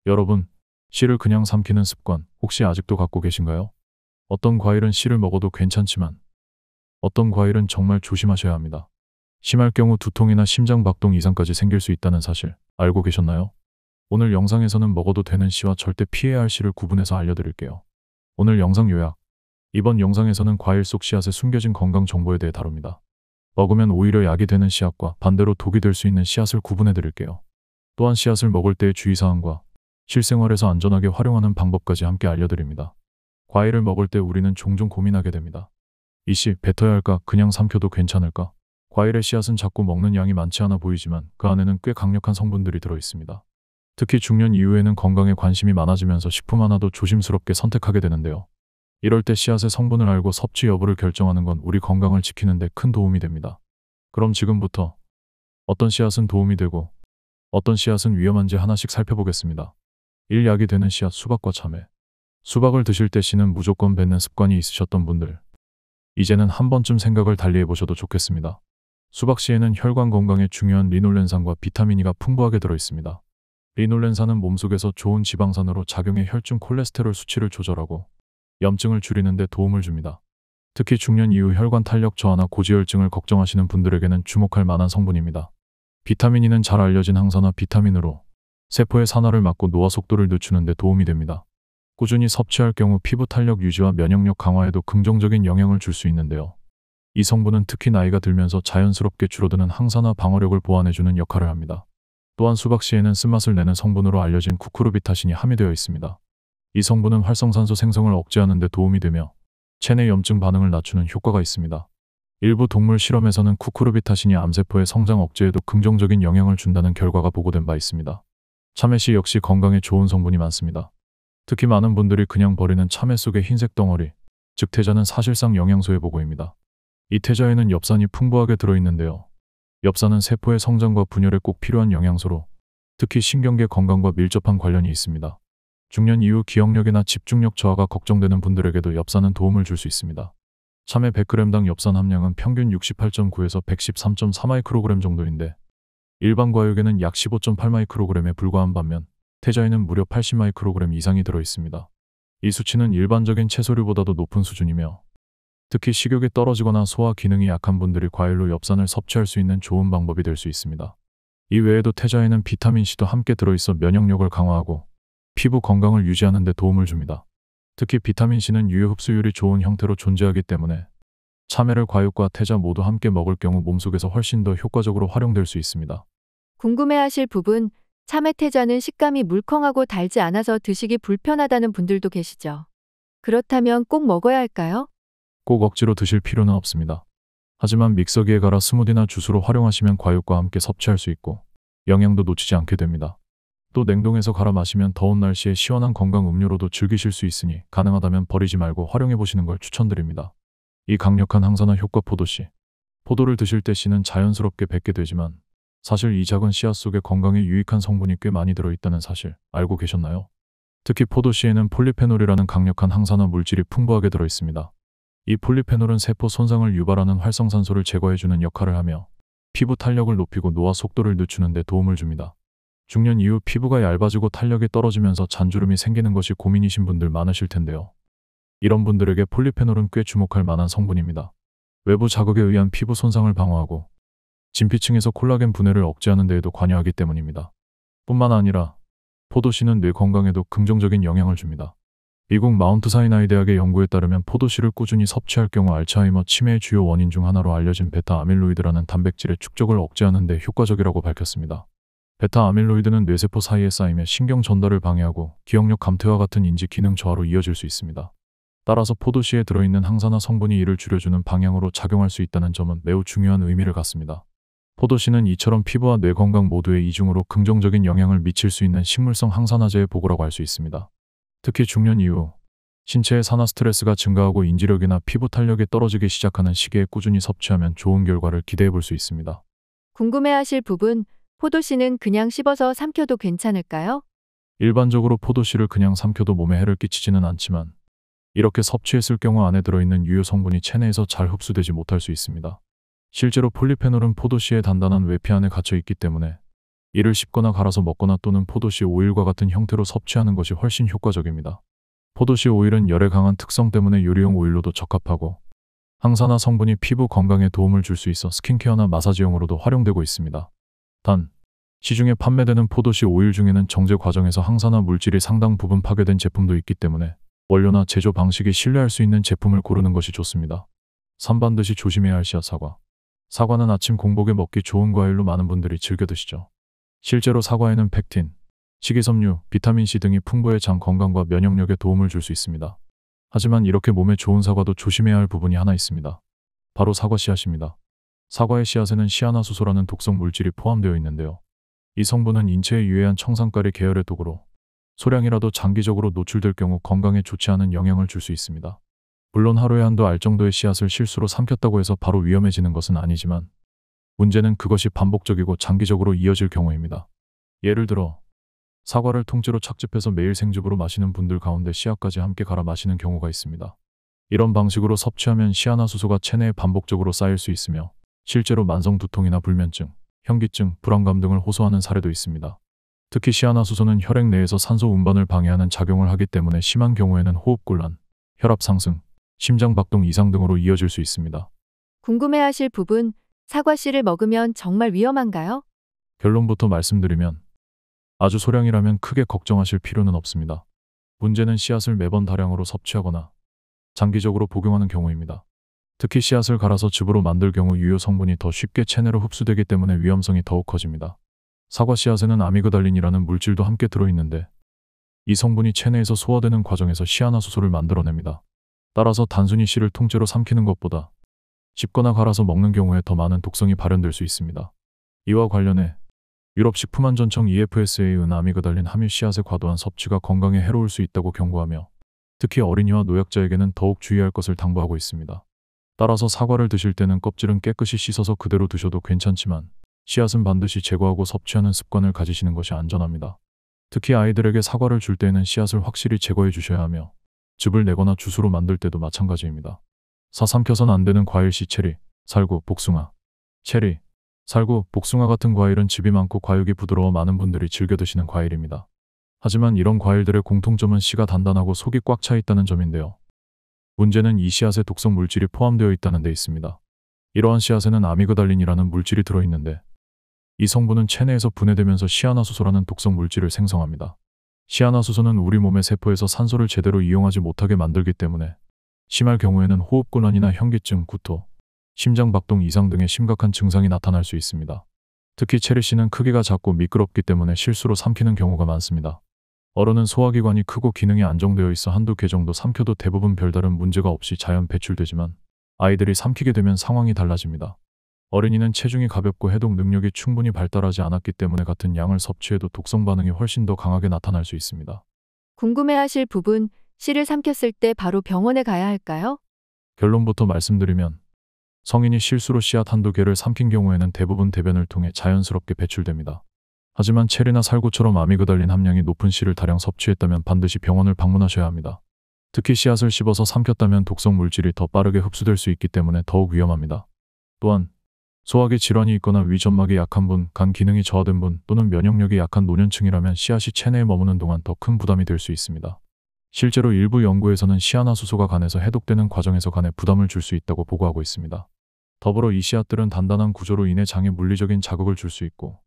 여러분, 씨를 그냥 삼키는 습관 혹시 아직도 갖고 계신가요? 어떤 과일은 씨를 먹어도 괜찮지만 어떤 과일은 정말 조심하셔야 합니다. 심할 경우 두통이나 심장 박동 이상까지 생길 수 있다는 사실 알고 계셨나요? 오늘 영상에서는 먹어도 되는 씨와 절대 피해야 할 씨를 구분해서 알려드릴게요. 오늘 영상 요약. 이번 영상에서는 과일 속 씨앗에 숨겨진 건강 정보에 대해 다룹니다. 먹으면 오히려 약이 되는 씨앗과 반대로 독이 될 수 있는 씨앗을 구분해 드릴게요. 또한 씨앗을 먹을 때의 주의사항과 실생활에서 안전하게 활용하는 방법까지 함께 알려드립니다. 과일을 먹을 때 우리는 종종 고민하게 됩니다. 이 씨 뱉어야 할까? 그냥 삼켜도 괜찮을까? 과일의 씨앗은 작고 먹는 양이 많지 않아 보이지만 그 안에는 꽤 강력한 성분들이 들어 있습니다. 특히 중년 이후에는 건강에 관심이 많아지면서 식품 하나도 조심스럽게 선택하게 되는데요. 이럴 때 씨앗의 성분을 알고 섭취 여부를 결정하는 건 우리 건강을 지키는 데 큰 도움이 됩니다. 그럼 지금부터 어떤 씨앗은 도움이 되고 어떤 씨앗은 위험한지 하나씩 살펴보겠습니다. 1. 약이 되는 씨앗. 수박과 참외. 수박을 드실 때 씨는 무조건 뱉는 습관이 있으셨던 분들, 이제는 한 번쯤 생각을 달리 해보셔도 좋겠습니다. 수박 씨에는 혈관 건강에 중요한 리놀렌산과 비타민이가 풍부하게 들어있습니다. 리놀렌산은 몸속에서 좋은 지방산으로 작용해 혈중 콜레스테롤 수치를 조절하고 염증을 줄이는 데 도움을 줍니다. 특히 중년 이후 혈관 탄력 저하나 고지혈증을 걱정하시는 분들에게는 주목할 만한 성분입니다. 비타민 E는 잘 알려진 항산화 비타민으로 세포의 산화를 막고 노화 속도를 늦추는 데 도움이 됩니다. 꾸준히 섭취할 경우 피부 탄력 유지와 면역력 강화에도 긍정적인 영향을 줄 수 있는데요. 이 성분은 특히 나이가 들면서 자연스럽게 줄어드는 항산화 방어력을 보완해주는 역할을 합니다. 또한 수박 씨에는 쓴맛을 내는 성분으로 알려진 쿠쿠르비타신이 함유되어 있습니다. 이 성분은 활성산소 생성을 억제하는 데 도움이 되며 체내 염증 반응을 낮추는 효과가 있습니다. 일부 동물 실험에서는 쿠쿠르비타신이 암세포의 성장 억제에도 긍정적인 영향을 준다는 결과가 보고된 바 있습니다. 참외씨 역시 건강에 좋은 성분이 많습니다. 특히 많은 분들이 그냥 버리는 참외 속의 흰색 덩어리, 즉 태자는 사실상 영양소의 보고입니다. 이 태자에는 엽산이 풍부하게 들어있는데요. 엽산은 세포의 성장과 분열에 꼭 필요한 영양소로 특히 신경계 건강과 밀접한 관련이 있습니다. 중년 이후 기억력이나 집중력 저하가 걱정되는 분들에게도 엽산은 도움을 줄 수 있습니다. 참외 100g당 엽산 함량은 평균 68.9에서 113.4마이크로그램 정도인데 일반 과육에는 약 15.8마이크로그램에 불과한 반면 태자에는 무려 80마이크로그램 이상이 들어있습니다. 이 수치는 일반적인 채소류보다도 높은 수준이며 특히 식욕이 떨어지거나 소화 기능이 약한 분들이 과일로 엽산을 섭취할 수 있는 좋은 방법이 될 수 있습니다. 이 외에도 태자에는 비타민C도 함께 들어있어 면역력을 강화하고 피부 건강을 유지하는 데 도움을 줍니다. 특히 비타민C는 유해 흡수율이 좋은 형태로 존재하기 때문에 참외를 과육과 태자 모두 함께 먹을 경우 몸속에서 훨씬 더 효과적으로 활용될 수 있습니다. 궁금해하실 부분, 참외 태자는 식감이 물컹하고 달지 않아서 드시기 불편하다는 분들도 계시죠. 그렇다면 꼭 먹어야 할까요? 꼭 억지로 드실 필요는 없습니다. 하지만 믹서기에 갈아 스무디나 주스로 활용하시면 과육과 함께 섭취할 수 있고 영양도 놓치지 않게 됩니다. 또 냉동해서 갈아 마시면 더운 날씨에 시원한 건강 음료로도 즐기실 수 있으니 가능하다면 버리지 말고 활용해 보시는 걸 추천드립니다. 이 강력한 항산화 효과 포도씨. 포도를 드실 때 씨는 자연스럽게 뱉게 되지만 사실 이 작은 씨앗 속에 건강에 유익한 성분이 꽤 많이 들어있다는 사실 알고 계셨나요? 특히 포도씨에는 폴리페놀이라는 강력한 항산화 물질이 풍부하게 들어있습니다. 이 폴리페놀은 세포 손상을 유발하는 활성산소를 제거해주는 역할을 하며 피부 탄력을 높이고 노화 속도를 늦추는 데 도움을 줍니다. 중년 이후 피부가 얇아지고 탄력이 떨어지면서 잔주름이 생기는 것이 고민이신 분들 많으실 텐데요. 이런 분들에게 폴리페놀은 꽤 주목할 만한 성분입니다. 외부 자극에 의한 피부 손상을 방어하고 진피층에서 콜라겐 분해를 억제하는 데에도 관여하기 때문입니다. 뿐만 아니라 포도씨는 뇌 건강에도 긍정적인 영향을 줍니다. 미국 마운트 사이나이 대학의 연구에 따르면 포도씨를 꾸준히 섭취할 경우 알츠하이머 치매의 주요 원인 중 하나로 알려진 베타 아밀로이드라는 단백질의 축적을 억제하는 데 효과적이라고 밝혔습니다. 베타 아밀로이드는 뇌세포 사이에 쌓이며 신경 전달을 방해하고 기억력 감퇴와 같은 인지 기능 저하로 이어질 수 있습니다. 따라서 포도씨에 들어있는 항산화 성분이 이를 줄여주는 방향으로 작용할 수 있다는 점은 매우 중요한 의미를 갖습니다. 포도씨는 이처럼 피부와 뇌 건강 모두에 이중으로 긍정적인 영향을 미칠 수 있는 식물성 항산화제의 보고라고 할 수 있습니다. 특히 중년 이후 신체의 산화 스트레스가 증가하고 인지력이나 피부 탄력이 떨어지기 시작하는 시기에 꾸준히 섭취하면 좋은 결과를 기대해 볼 수 있습니다. 궁금해하실 부분, 포도씨는 그냥 씹어서 삼켜도 괜찮을까요? 일반적으로 포도씨를 그냥 삼켜도 몸에 해를 끼치지는 않지만 이렇게 섭취했을 경우 안에 들어있는 유효 성분이 체내에서 잘 흡수되지 못할 수 있습니다. 실제로 폴리페놀은 포도씨의 단단한 외피 안에 갇혀 있기 때문에 이를 씹거나 갈아서 먹거나 또는 포도씨 오일과 같은 형태로 섭취하는 것이 훨씬 효과적입니다. 포도씨 오일은 열에 강한 특성 때문에 요리용 오일로도 적합하고 항산화 성분이 피부 건강에 도움을 줄 수 있어 스킨케어나 마사지용으로도 활용되고 있습니다. 단, 시중에 판매되는 포도씨 오일 중에는 정제 과정에서 항산화 물질이 상당 부분 파괴된 제품도 있기 때문에 원료나 제조 방식이 신뢰할 수 있는 제품을 고르는 것이 좋습니다. 3. 반드시 조심해야 할 씨앗 사과. 사과는 아침 공복에 먹기 좋은 과일로 많은 분들이 즐겨 드시죠. 실제로 사과에는 펙틴, 식이섬유, 비타민C 등이 풍부해 장 건강과 면역력에 도움을 줄 수 있습니다. 하지만 이렇게 몸에 좋은 사과도 조심해야 할 부분이 하나 있습니다. 바로 사과 씨앗입니다. 사과의 씨앗에는 시아나수소라는 독성 물질이 포함되어 있는데요. 이 성분은 인체에 유해한 청산가리 계열의 독으로 소량이라도 장기적으로 노출될 경우 건강에 좋지 않은 영향을 줄 수 있습니다. 물론 하루에 한두 알 정도의 씨앗을 실수로 삼켰다고 해서 바로 위험해지는 것은 아니지만 문제는 그것이 반복적이고 장기적으로 이어질 경우입니다. 예를 들어 사과를 통째로 착즙해서 매일 생즙으로 마시는 분들 가운데 씨앗까지 함께 갈아 마시는 경우가 있습니다. 이런 방식으로 섭취하면 시아나수소가 체내에 반복적으로 쌓일 수 있으며 실제로 만성 두통이나 불면증, 현기증, 불안감 등을 호소하는 사례도 있습니다. 특히 시아나수소는 혈액 내에서 산소 운반을 방해하는 작용을 하기 때문에 심한 경우에는 호흡곤란, 혈압 상승, 심장 박동 이상 등으로 이어질 수 있습니다. 궁금해하실 부분, 사과 씨를 먹으면 정말 위험한가요? 결론부터 말씀드리면 아주 소량이라면 크게 걱정하실 필요는 없습니다. 문제는 씨앗을 매번 다량으로 섭취하거나 장기적으로 복용하는 경우입니다. 특히 씨앗을 갈아서 즙으로 만들 경우 유효 성분이 더 쉽게 체내로 흡수되기 때문에 위험성이 더욱 커집니다. 사과 씨앗에는 아미그달린이라는 물질도 함께 들어있는데 이 성분이 체내에서 소화되는 과정에서 시아나수소를 만들어냅니다. 따라서 단순히 씨를 통째로 삼키는 것보다 씹거나 갈아서 먹는 경우에 더 많은 독성이 발현될 수 있습니다. 이와 관련해 유럽식품안전청 EFSA는 아미그달린 함유 씨앗의 과도한 섭취가 건강에 해로울 수 있다고 경고하며 특히 어린이와 노약자에게는 더욱 주의할 것을 당부하고 있습니다. 따라서 사과를 드실 때는 껍질은 깨끗이 씻어서 그대로 드셔도 괜찮지만 씨앗은 반드시 제거하고 섭취하는 습관을 가지시는 것이 안전합니다. 특히 아이들에게 사과를 줄 때에는 씨앗을 확실히 제거해 주셔야 하며 즙을 내거나 주스로 만들 때도 마찬가지입니다. 4. 삼켜선 안 되는 과일씨 체리, 살구, 복숭아. 체리, 살구, 복숭아 같은 과일은 즙이 많고 과육이 부드러워 많은 분들이 즐겨 드시는 과일입니다. 하지만 이런 과일들의 공통점은 씨가 단단하고 속이 꽉 차 있다는 점인데요. 문제는 이 씨앗에 독성 물질이 포함되어 있다는 데 있습니다. 이러한 씨앗에는 아미그달린이라는 물질이 들어있는데 이 성분은 체내에서 분해되면서 시아나수소라는 독성 물질을 생성합니다. 시아나수소는 우리 몸의 세포에서 산소를 제대로 이용하지 못하게 만들기 때문에 심할 경우에는 호흡곤란이나 현기증, 구토, 심장 박동 이상 등의 심각한 증상이 나타날 수 있습니다. 특히 체리씨는 크기가 작고 미끄럽기 때문에 실수로 삼키는 경우가 많습니다. 어른은 소화기관이 크고 기능이 안정되어 있어 한두 개 정도 삼켜도 대부분 별다른 문제가 없이 자연 배출되지만 아이들이 삼키게 되면 상황이 달라집니다. 어린이는 체중이 가볍고 해독 능력이 충분히 발달하지 않았기 때문에 같은 양을 섭취해도 독성 반응이 훨씬 더 강하게 나타날 수 있습니다. 궁금해하실 부분, 씨를 삼켰을 때 바로 병원에 가야 할까요? 결론부터 말씀드리면 성인이 실수로 씨앗 한두 개를 삼킨 경우에는 대부분 대변을 통해 자연스럽게 배출됩니다. 하지만 체리나 살구처럼 아미그달린 함량이 높은 씨를 다량 섭취했다면 반드시 병원을 방문하셔야 합니다. 특히 씨앗을 씹어서 삼켰다면 독성 물질이 더 빠르게 흡수될 수 있기 때문에 더욱 위험합니다. 또한 소화기 질환이 있거나 위 점막이 약한 분, 간 기능이 저하된 분 또는 면역력이 약한 노년층이라면 씨앗이 체내에 머무는 동안 더 큰 부담이 될 수 있습니다. 실제로 일부 연구에서는 시아나수소가 간에서 해독되는 과정에서 간에 부담을 줄 수 있다고 보고하고 있습니다. 더불어 이 씨앗들은 단단한 구조로 인해 장에 물리적인 자극을 줄 수 있고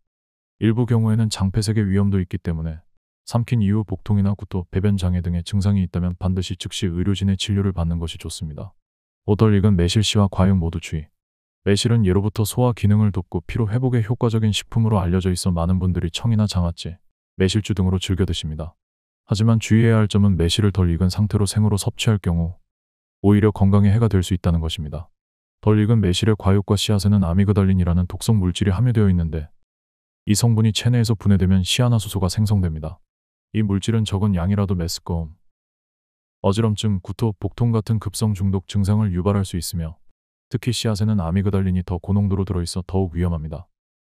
일부 경우에는 장폐색의 위험도 있기 때문에 삼킨 이후 복통이나 구토, 배변 장애 등의 증상이 있다면 반드시 즉시 의료진의 진료를 받는 것이 좋습니다. 오덜익은 매실씨와 과육 모두 주의. 매실은 예로부터 소화 기능을 돕고 피로 회복에 효과적인 식품으로 알려져 있어 많은 분들이 청이나 장아찌, 매실주 등으로 즐겨 드십니다. 하지만 주의해야 할 점은 매실을 덜 익은 상태로 생으로 섭취할 경우 오히려 건강에 해가 될 수 있다는 것입니다. 덜 익은 매실의 과육과 씨앗에는 아미그달린이라는 독성 물질이 함유되어 있는데 이 성분이 체내에서 분해되면 시아나수소가 생성됩니다. 이 물질은 적은 양이라도 메스꺼움, 어지럼증, 구토, 복통 같은 급성 중독 증상을 유발할 수 있으며 특히 씨앗에는 아미그달린이 더 고농도로 들어있어 더욱 위험합니다.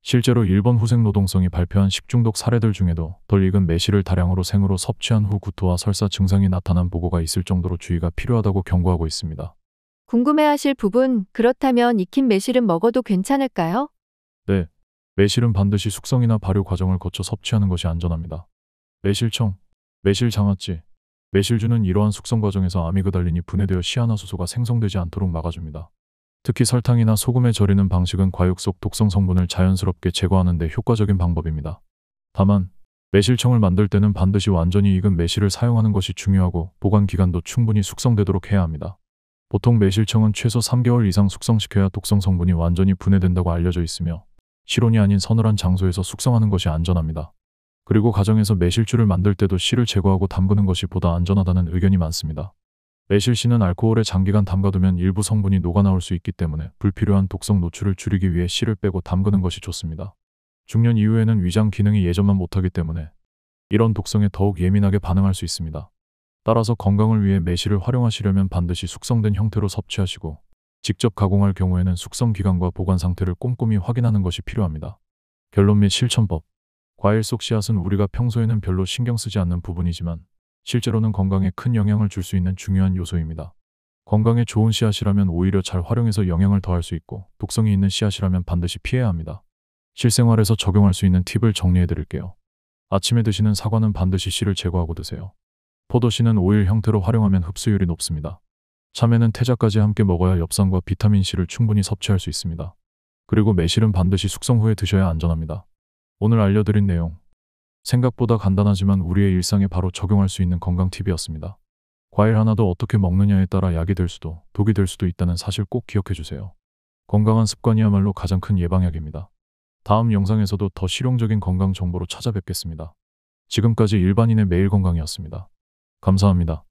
실제로 일본 후생노동성이 발표한 식중독 사례들 중에도 덜 익은 매실을 다량으로 생으로 섭취한 후 구토와 설사 증상이 나타난 보고가 있을 정도로 주의가 필요하다고 경고하고 있습니다. 궁금해하실 부분, 그렇다면 익힌 매실은 먹어도 괜찮을까요? 네, 매실은 반드시 숙성이나 발효 과정을 거쳐 섭취하는 것이 안전합니다. 매실청, 매실장아찌, 매실주는 이러한 숙성 과정에서 아미그달린이 분해되어 시아나수소가 생성되지 않도록 막아줍니다. 특히 설탕이나 소금에 절이는 방식은 과육 속 독성 성분을 자연스럽게 제거하는 데 효과적인 방법입니다. 다만 매실청을 만들 때는 반드시 완전히 익은 매실을 사용하는 것이 중요하고 보관 기간도 충분히 숙성되도록 해야 합니다. 보통 매실청은 최소 3개월 이상 숙성시켜야 독성 성분이 완전히 분해된다고 알려져 있으며 실온이 아닌 서늘한 장소에서 숙성하는 것이 안전합니다. 그리고 가정에서 매실주를 만들 때도 씨를 제거하고 담그는 것이 보다 안전하다는 의견이 많습니다. 매실씨는 알코올에 장기간 담가두면 일부 성분이 녹아나올 수 있기 때문에 불필요한 독성 노출을 줄이기 위해 씨를 빼고 담그는 것이 좋습니다. 중년 이후에는 위장 기능이 예전만 못하기 때문에 이런 독성에 더욱 예민하게 반응할 수 있습니다. 따라서 건강을 위해 매실을 활용하시려면 반드시 숙성된 형태로 섭취하시고 직접 가공할 경우에는 숙성 기간과 보관 상태를 꼼꼼히 확인하는 것이 필요합니다. 결론 및 실천법. 과일 속 씨앗은 우리가 평소에는 별로 신경 쓰지 않는 부분이지만 실제로는 건강에 큰 영향을 줄 수 있는 중요한 요소입니다. 건강에 좋은 씨앗이라면 오히려 잘 활용해서 영양을 더할 수 있고 독성이 있는 씨앗이라면 반드시 피해야 합니다. 실생활에서 적용할 수 있는 팁을 정리해 드릴게요. 아침에 드시는 사과는 반드시 씨를 제거하고 드세요. 포도씨는 오일 형태로 활용하면 흡수율이 높습니다. 참외는 태자까지 함께 먹어야 엽산과 비타민C를 충분히 섭취할 수 있습니다. 그리고 매실은 반드시 숙성 후에 드셔야 안전합니다. 오늘 알려드린 내용, 생각보다 간단하지만 우리의 일상에 바로 적용할 수 있는 건강 팁이었습니다. 과일 하나도 어떻게 먹느냐에 따라 약이 될 수도 독이 될 수도 있다는 사실 꼭 기억해 주세요. 건강한 습관이야말로 가장 큰 예방약입니다. 다음 영상에서도 더 실용적인 건강 정보로 찾아뵙겠습니다. 지금까지 일반인의 매일 건강이었습니다. 감사합니다.